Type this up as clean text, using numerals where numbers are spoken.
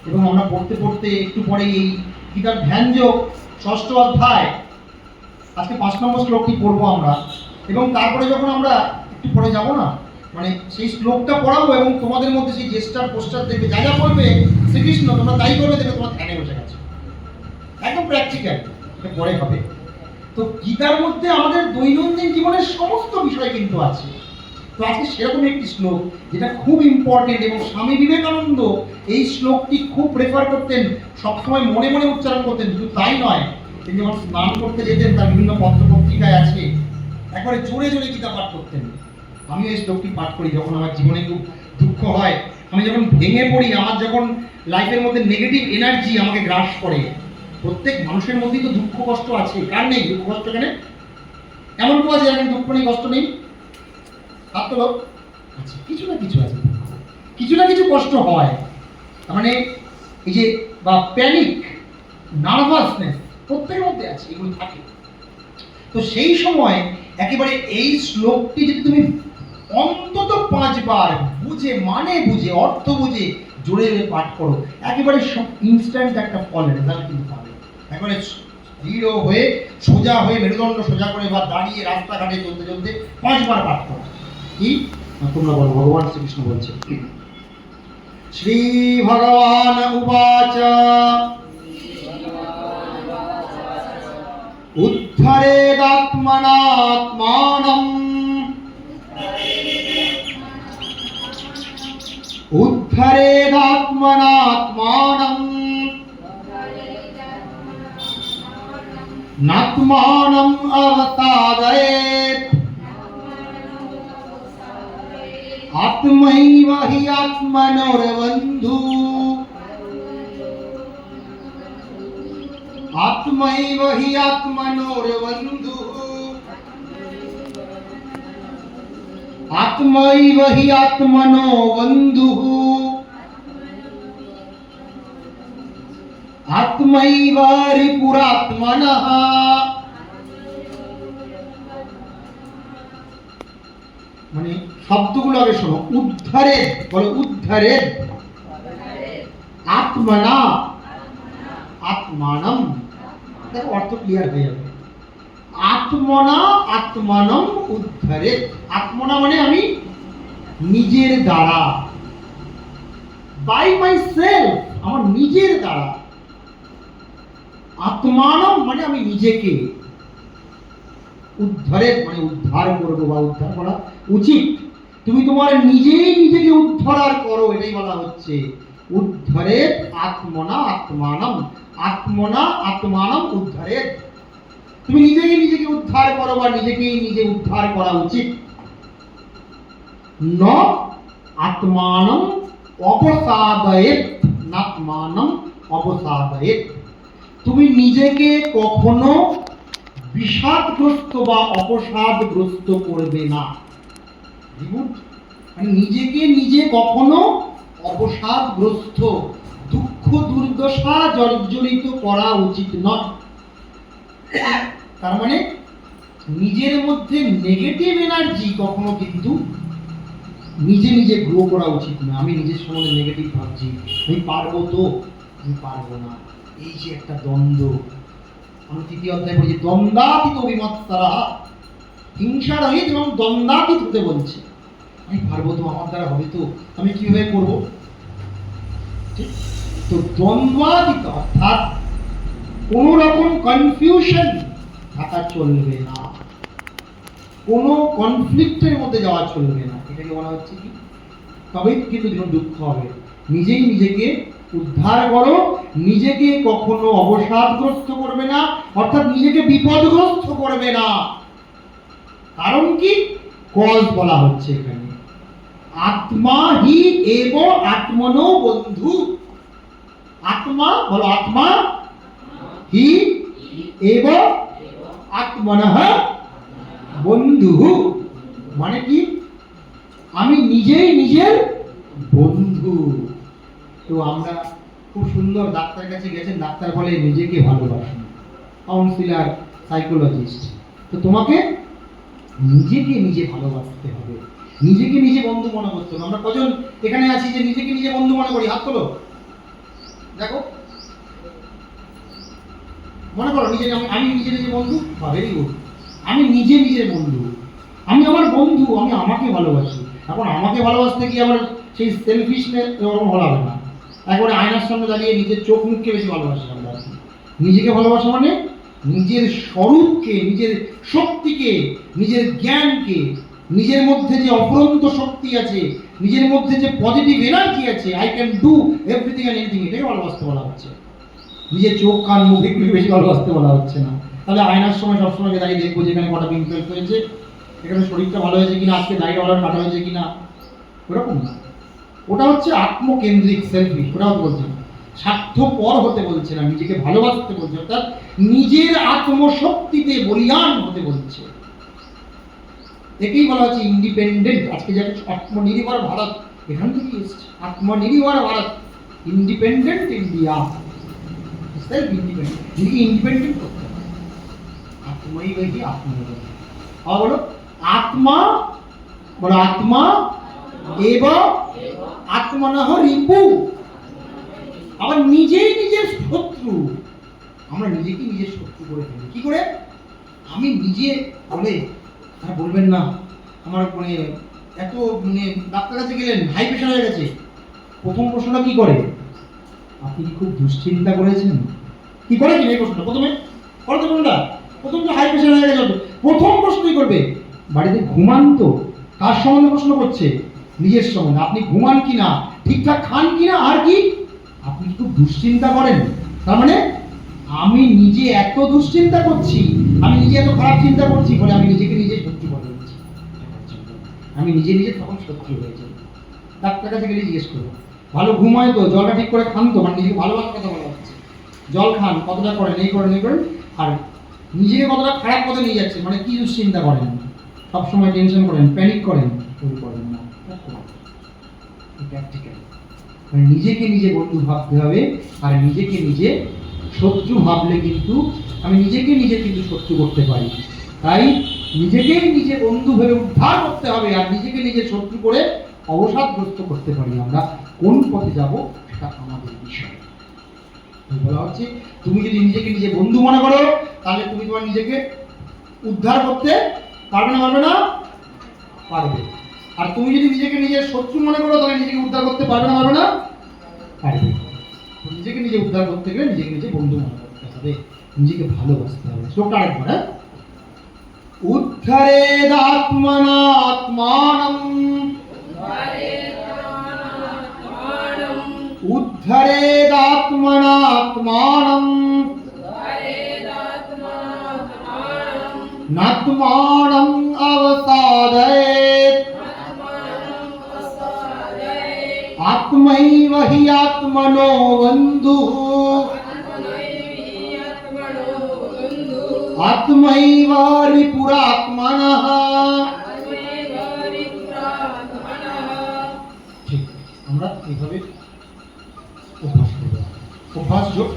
এবং আমরা পড়তে পড়তে একটু পরে এই গীতার ধ্যানযোগ 6ষ্ঠ অধ্যায় আজকে 5 নম্বর শ্লোকটি পড়বো আমরা, এবং তারপরে যখন আমরা একটু পরে যাব না, মানে সেই শ্লোকটা পড়াবো এবং তোমাদের মধ্যে সেই জেস্টার পোস্টার দেখবে, যা যা বলবে শ্রীকৃষ্ণ তোমরা তাই করবে, দেখবে তোমার ধ্যানে বসে গেছে। একদম প্র্যাকটিক্যাল, এটা পরে হবে। তো গীতার মধ্যে আমাদের দৈনন্দিন জীবনের সমস্ত বিষয় কিন্তু আছে। তো আজকে সেরকম একটি শ্লোক যেটা খুব ইম্পর্টেন্ট, এবং স্বামী বিবেকানন্দ এই শ্লোকটি খুব প্রেফার করতেন, সবসময় মনে মনে উচ্চারণ করতেন। শুধু তাই নয়, তিনি যখন স্নান করতে যেতেন তার বিভিন্ন পত্র পত্রিকায় আছে, একবারে জোরে জোরে গীতা পাঠ করতেন। আমিও এই শ্লোকটি পাঠ করি যখন আমার জীবনে খুব দুঃখ হয়, আমি যখন ভেঙে পড়ি, আমার যখন লাইফের মধ্যে নেগেটিভ এনার্জি আমাকে গ্রাস করে। প্রত্যেক মানুষের মধ্যেই তো দুঃখ কষ্ট আছে, কার নেই দুঃখ কষ্ট? কেন এমন কেউ আছে যার দুঃখ নেই, কষ্ট নেই? তার তো আচ্ছা, কিছু না কিছু আছে, কিছু না কিছু কষ্ট হয়। তার মানে এই যে বা প্যানিক, নার্ভাসনেস প্রত্যেকের মধ্যে আছে, এগুলো থাকে। তো সেই সময় একেবারে এই শ্লোকটি যদি তুমি অন্তত 5 বার বুঝে, মানে বুঝে, অর্থ বুঝে জোরে জোরে পাঠ করো, একেবারে ইনস্ট্যান্ট একটা ফল রেজাল্ট কিন্তু পাবে। একেবারে দৃঢ় হয়ে, সোজা হয়ে, মেরুদণ্ড সোজা করে বা দাঁড়িয়ে রাস্তাঘাটে চলতে চলতে 5 বার পাঠ করো। কি তোমরা বলো? ভগবান শ্রীকৃষ্ণ বলছে, শ্রী ভগবান উবাচ উদ্ধরেদাত্মনাত্মানম উদ্ধরেদাত্মনাত্মানম নাত্মানম অবসাদয়েৎ আত্মৈব হি আত্মনোর বন্ধু আত্মৈব হি আত্মনোর বন্ধু আত্মৈব হি আত্মনো বন্ধু আত্মৈব রিপুরাত্মনঃ। মানে শব্দগুলো আগে শোনো। উদ্ধারে বলো, উদ্ধারে আত্মনা আত্মানম, দেখো অর্থ ক্লিয়ার হয়ে যাবে। আত্মনা আত্মানম উদ্ধারে। আত্মনা মানে আমি নিজের দ্বারা, বাই মাই সেলফ, আমার নিজের দ্বারা। আত্মানম মানে আমি নিজেকে। উদ্ধারে মানে উদ্ধার করবো বা উদ্ধার করা উচিত। তুমি তোমার নিজেই নিজেকে উদ্ধার করো, এটাই বলা হচ্ছে। উদ্ধারে আত্মনা আত্মানম, আত্মনা আত্মানম উদ্ধারে। তুমি নিজেই নিজেকে উদ্ধার করো বা নিজেকেই নিজে উদ্ধার করা উচিত। ন আত্মানম অপসাদয়েৎ, নাত্মানম অপসাদয়েৎ। তুমি নিজেকে কখনো বিষাদগ্রস্ত বা অপসাদগ্রস্ত করবে না। মানে নিজেকে নিজে কখনো অবসাদগ্রস্ত, দুঃখ দুর্দশা জর্জরিত করা উচিত নয়। তার মানে নিজের মধ্যে নেগেটিভ এনার্জি কখনো কিন্তু নিজে নিজে গ্রো করা উচিত না। আমি নিজের সম্বন্ধে নেগেটিভ ভাবছি, আমি পারবো তো, আমি পারবো না, এই যে একটা দ্বন্দ্ব। আমি 3য় অধ্যায় পড়েছি, দ্বন্দ্বাতীত অভিমত্তারা, হিংসা রহিত এবং দ্বন্দ্বাতীত হতে বলছে। আমি পারবো তো, আমার দ্বারা হবে তো, আমি কিভাবে করবো? তো দ্বন্দ্বাতীত অর্থাৎ কোন রকম কনফিউশন থাকা চলবে না, কোনো কনফ্লিক্টের মধ্যে যাওয়া চলবে না। এটাকে বলা হচ্ছে কি? তবেই কিন্তু দুঃখ হবে। নিজেই নিজেকে উদ্ধার করো, নিজেকে কখনো অবসাদগ্রস্ত করবে না, অর্থাৎ নিজেকে বিপদগ্রস্ত করবে না। কারণ কি? কজ বলা হচ্ছে এখানে, আত্মা হি এব আত্মনো বন্ধু। আত্মা বলো, আত্মা হি এব আত্মনঃ বন্ধু। মানে কি? আমি নিজেই নিজের বন্ধু। তো আমরা খুব সুন্দর ডাক্তারের কাছে গেছেন, ডাক্তার বলে নিজেকে ভালোবাসুন, কাউন্সিলর, সাইকোলজিস্ট। তো তোমাকে নিজেকে নিজে ভালোবাসতে হবে, নিজেকে নিজে বন্ধু মনে করতে হবে। আমরা কজন এখানে আছি যে নিজেকে নিজে বন্ধু মনে করি? হাত তোলো। দেখো, মনে করো নিজে আমি নিজে নিজে বন্ধু, বা ভেরি গুড, আমি নিজে নিজের বন্ধু, আমি আমার বন্ধু, আমি আমাকে ভালোবাসি। এখন আমাকে ভালোবাসতে গিয়ে আবার সেই সেলফিশনেস ওরকম হওয়া হবে না। একবারে আয়নার সামনে দাঁড়িয়ে নিজের চোখ মুখকে বেশি ভালোবাসি আমরা। নিজেকে ভালোবাসা মানে নিজের স্বরূপকে, নিজের শক্তিকে, নিজের জ্ঞানকে, নিজের মধ্যে যে অফুরন্ত শক্তি আছে, নিজের মধ্যে যে পজিটিভ এনার্জি আছে, I can do everything and anything, এটাকে ভালোবাসতে বলা হচ্ছে। নিজের চোখ কান মুখ এগুলি বেশি ভালোবাসতে বলা হচ্ছে না। তাহলে আয়নার সময় সবসময় দাঁড়িয়ে দেখবো যে এখানে কটা পিম্পল হয়েছে, এখানে শরীরটা ভালো হয়েছে কিনা, আজকে দাড়ি ডলার কাটা হয়েছে কিনা, ওরকম না। ওটা হচ্ছে আত্মকেন্দ্রিক, সেলফিশ। ওটা বলছে না, স্বার্থপর হতে বলছে না, নিজেকে ভালোবাসতে বলছে, অর্থাৎ নিজের আত্মশক্তিতে বলিয়ান হতে বলছে। একেই বলা হচ্ছে ইন্ডিপেন্ডেন্ট। আজকে যে আত্মনির্ভর ভারত এখান থেকে এসছে, আত্মনির্ভর Bharat, independent India, self independent. নিজেকে ইন্ডিপেন্ডেন্ট করতে হবে, আত্মই কি আত্মনির্ভর। আর বলো আত্মা, বলো আত্মা এবং আত্মনঃ রিপু। আবার নিজেই নিজের শত্রু। আমরা নিজেকে নিজের শত্রু করে ফেলি। কি করে? আমি নিজে বলে, আর বলবেন না আমার মানে এত মানে ডাক্তার কাছে গেলেন, হাই প্রেশার হয়ে গেছে, প্রথম প্রশ্নটা কি করে? আপনি কি খুব দুশ্চিন্তা করেছেন? কি করে কি এই প্রশ্নটা প্রথমে করো তো, কোনটা প্রথম? তো হাই প্রেশার হয়ে গেছে, প্রথম প্রশ্নই করবে বাড়িতে ঘুমান তো? কার সম্বন্ধে প্রশ্ন করছে? নিজের সম্বন্ধে। আপনি ঘুমান কিনা, ঠিকঠাক খান কিনা, আর কি আপনি খুব দুশ্চিন্তা করেন। তার মানে আমি নিজে এত দুশ্চিন্তা করছি, আমি নিজে এত খারাপ চিন্তা করছি বলে আমি নিজেকে নিজে শত্রু করে দিচ্ছি। আমি নিজে নিজে তখন শত্রু হয়ে যাই। ডাক্তার কাছে গেলে জিজ্ঞেস করবো ভালো ঘুম হয় তো, জলটা ঠিক করে খান তো, মানে নিজেকে ভালোবাসার কথা বলা হচ্ছে। জল খান, কতটা করেন, এই করেন এই করেন, আর নিজেকে কতটা খারাপ পথে নিয়ে যাচ্ছে, মানে কি দুশ্চিন্তা করেন, সবসময় টেনশন করেন, প্যানিক করেন, শুরু করেন না। প্র্যাকটিক্যাল মানে নিজেকে নিজে বন্ধু ভাবতে হবে, আর নিজেকে নিজে শত্রু ভাবলে কিন্তু আমি নিজেকে নিজে কিন্তু শত্রু করতে পারি। তাই নিজেকেই নিজে বন্ধু ভেবে উদ্ধার করতে হবে, আর নিজেকে নিজে শত্রু করে অবসাদগ্রস্ত করতে পারি। আমরা কোন পথে যাব সেটা আমাদের বিষয়। বলা হচ্ছে তুমি যদি নিজেকে নিজে বন্ধু মনে করো, তাহলে তুমি তোমার নিজেকে উদ্ধার করতে পারবে না, পারবে না? পারবে। আর তুমি যদি নিজেকে নিজের শত্রু মনে করো, তাহলে নিজেকে উদ্ধার করতে পারবে না, পারবে না? পারবে। নিজেকে নিজে উদ্ধার করতে গেলে নিজেকে নিজে বন্ধু মনে করতে হবে, নিজেকে ভালোবাসতে হবে। শ্লোকটা আরেকবার, হ্যাঁ? উদ্ধরেদাত্মনাত্মানম, উদ্ধরেদাত্মনাত্মানম, নাত্মানম অবসাদয়েৎ, আত্মৈব হি আত্মনো বন্ধুঃ, আত্মৈব রিপুরাত্মনঃ। ঠিক, আমরা এইভাবে অভ্যাস করব, অভ্যাস যোগ।